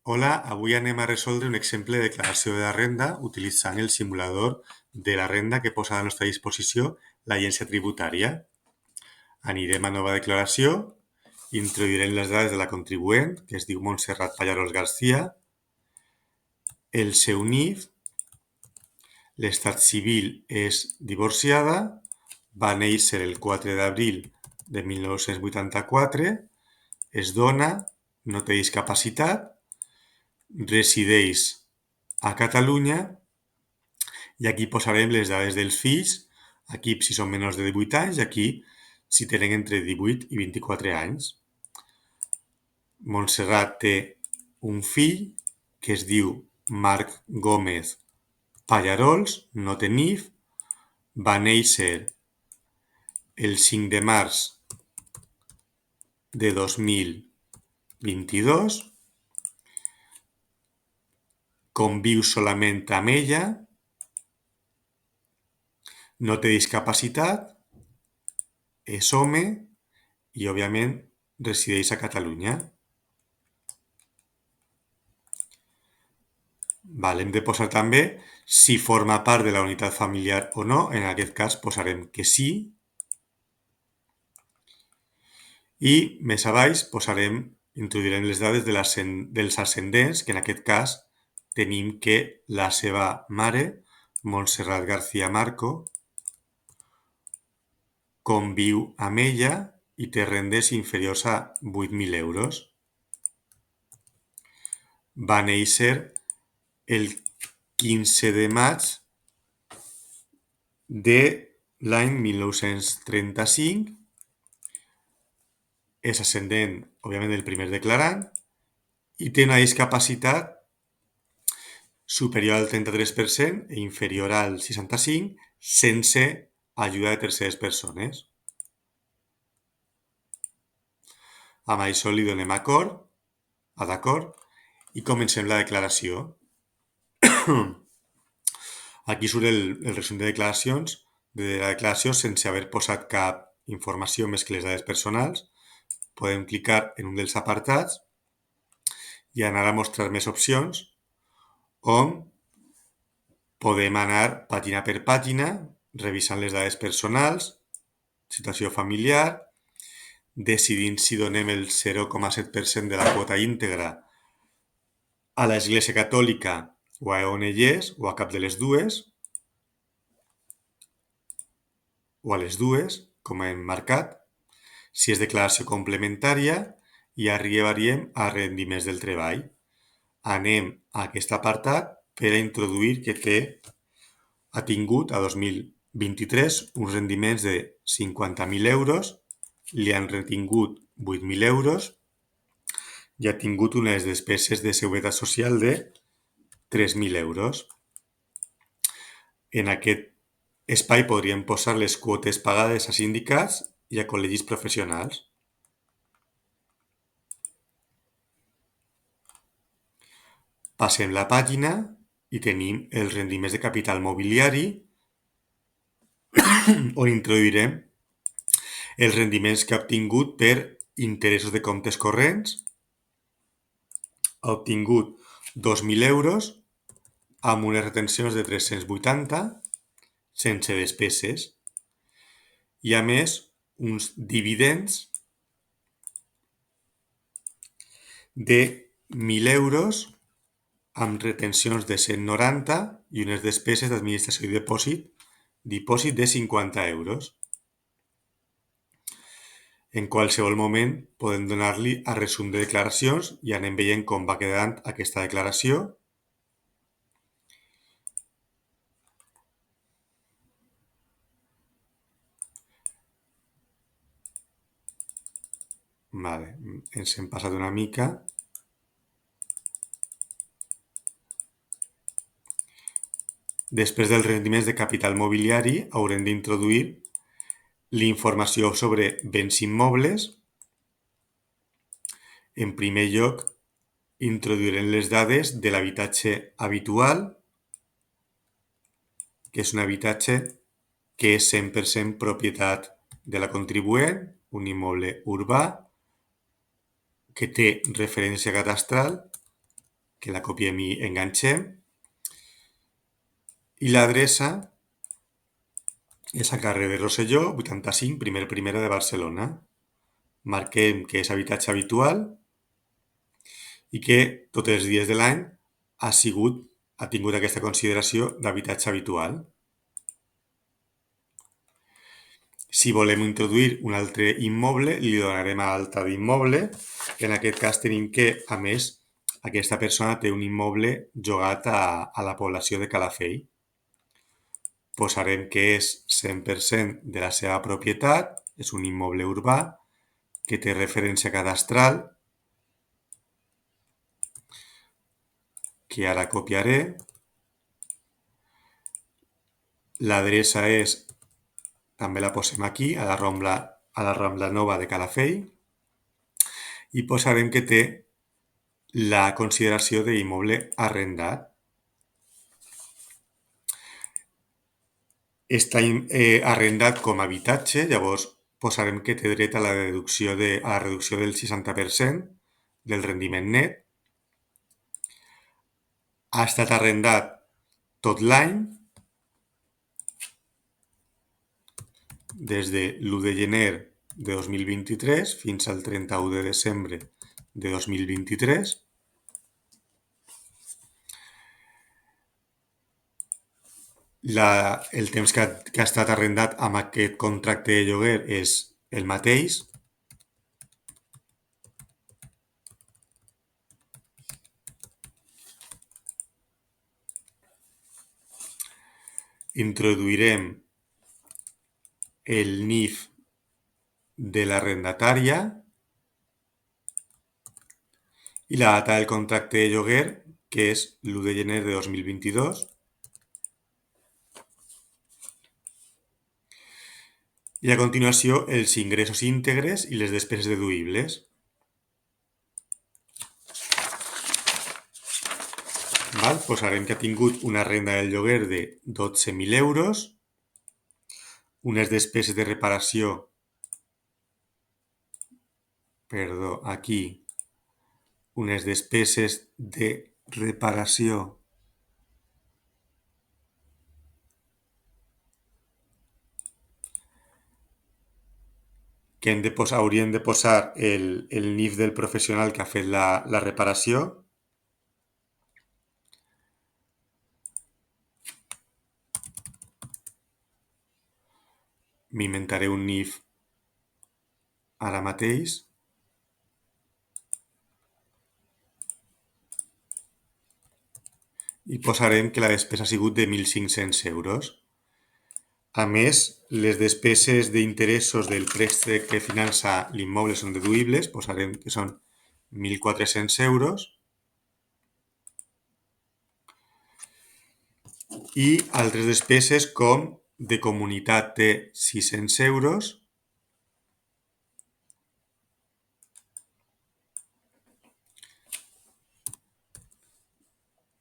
Hola, avui anem a resoldre un exemple de declaració de la renda utilitzant el simulador de la renda que posa a la nostra disposició l'agència tributària. Anirem a nova declaració, introduirem les dades de la contribuent, que es diu Montserrat Pallaros García, el seu NIF, l'estat civil és divorciada, va néixer el 4 d'abril de 1984, és dona, no té discapacitat, resideix a Catalunya i aquí posarem les dades dels fills, aquí si són menors de 18 anys i aquí si tenen entre 18 i 24 anys. Montserrat té un fill que es diu Marc Gómez Pallarols, no té NIF, va néixer el 5 de març de 2022, conviu solament amb ella, no té discapacitat, és home i, òbviament, resideix a Catalunya. Hem de posar també si forma part de la unitat familiar o no. En aquest cas posarem que sí. I més a baix introduirem les dades dels ascendents, que en aquest cas tenim que la seva mare, Montserrat García Marco, conviu amb ella i té rendes inferiors a 8.000 euros. Va néixer el 15 de maig de l'any 1935, és ascendent, òbviament, del primer declarant i té una discapacitat superior al 33% i inferior al 65% sense ajuda de terceres persones. Amb això li donem a d'acord, i comencem la declaració. Aquí surt el resum de declaracions de la declaració sense haver posat cap informació més que les dades personals. Podem clicar en un dels apartats i anar a mostrar més opcions on podem anar pàgina per pàgina revisant les dades personals, situació familiar, decidint si donem el 0,7% de la quota íntegra a l'Església Catòlica o a ONGs o a cap de les dues, o a les dues, com hem marcat, si és declaració complementària i arribaríem a rendiments del treball. Anem a aquest apartat per a introduir que ha tingut a 2023 uns rendiments de 50.000 euros, li han retingut 8.000 euros i ha tingut unes despeses de seguretat social de 3.000 euros. En aquest espai podríem posar les quotes pagades a sindicats i a col·legis professionals. Passem la pàgina i tenim els rendiments de capital mobiliari on introduirem els rendiments que ha obtingut per interessos de comptes corrents. Ha obtingut 2.000 euros amb unes retencions de 380 sense despeses i, a més, uns dividends de 1.000 euros amb retencions de 190 i unes despeses d'administració i dipòsit de 50 euros. En qualsevol moment podem donar-li a resum de declaracions i anem veient com va quedant aquesta declaració. Ens hem passat una mica. Després dels rendiments de capital mobiliari haurem d'introduir l'informació sobre béns immobles. En primer lloc, introduirem les dades de l'habitatge habitual, que és un habitatge que és 100% propietat de la contribuent, un immoble urbà, que té referència catastral que la copiem i enganxem. I l'adreça és a carrer de Rosselló, 85, primera de Barcelona. Marquem que és habitatge habitual i que tots els dies de l'any ha tingut aquesta consideració d'habitatge habitual. Si volem introduir un altre immoble, li donarem a alta d'immoble. En aquest cas tenim que, a més, aquesta persona té un immoble llogat a la població de Calafell. Posarem que és 100% de la seva propietat, és un immoble urbà, que té referència cadastral, que ara copiaré. L'adreça és, també la posem aquí, a la Rambla Nova de Calafell, i posarem que té la consideració d'immoble arrendat. Està arrendat com a habitatge, llavors posarem que té dret a la reducció del 60% del rendiment net. Ha estat arrendat tot l'any, des de l'1 de gener de 2023 fins al 31 de desembre de 2023. El temps que ha estat arrendat amb aquest contracte de lloguer és el mateix. Introduirem el NIF de l'arrendatària i la data del contracte de lloguer, que és l'1 de gener de 2022. I a continuació els ingressos íntegres i les despeses deduïbles. Posarem que ha tingut una renda del lloguer de 12.000 euros, unes despeses de reparació, aquí, unes despeses de reparació que hauríem de posar el NIF del professional que ha fet la reparació. M'inventaré un NIF ara mateix. I posarem que la despesa ha sigut de 1.500 euros. A més, les despeses d'interessos del préstec que finança l'immoble són deduïbles, posarem que són 1.400 euros. I altres despeses com de comunitat té 600 euros.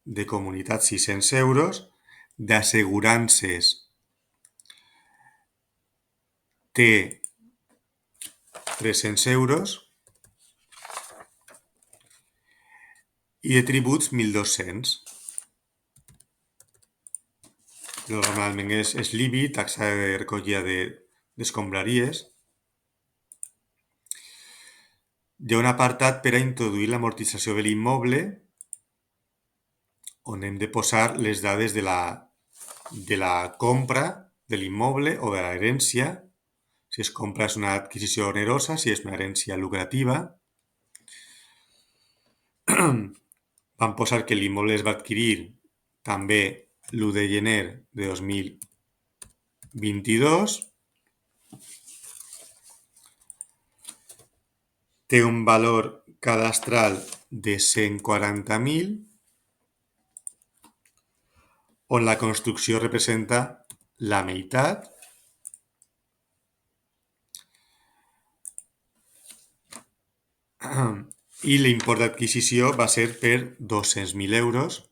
De comunitat 600 euros. D'assegurances té 300 euros i de tributs 1.200. Normalment és l'IBI, taxa de recollida d'escombraries. Hi ha un apartat per a introduir l'amortització de l'immoble on hem de posar les dades de la compra de l'immoble o de l'herència, si es compra és una adquisició onerosa, si és una herència lucrativa. Vam posar que l'immoble es va adquirir també l'1 de gener de 2022. Té un valor cadastral de 140.000, on la construcció representa la meitat. I l'import d'adquisició va ser per 200.000 euros,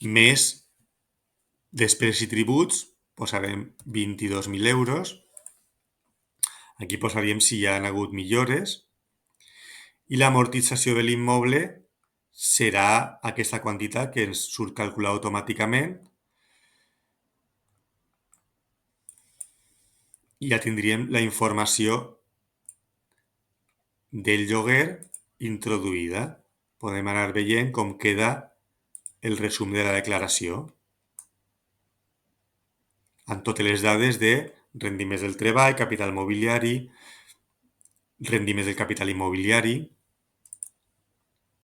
més despeses i tributs, posarem 22.000 euros. Aquí posaríem si hi ha hagut millores. I l'amortització de l'immoble serà aquesta quantitat que ens surt calculada automàticament i ja tindríem la informació del lloguer introduïda. Podem anar veient com queda el resum de la declaració amb totes les dades de rendiments del treball, capital mobiliari, rendiments del capital immobiliari,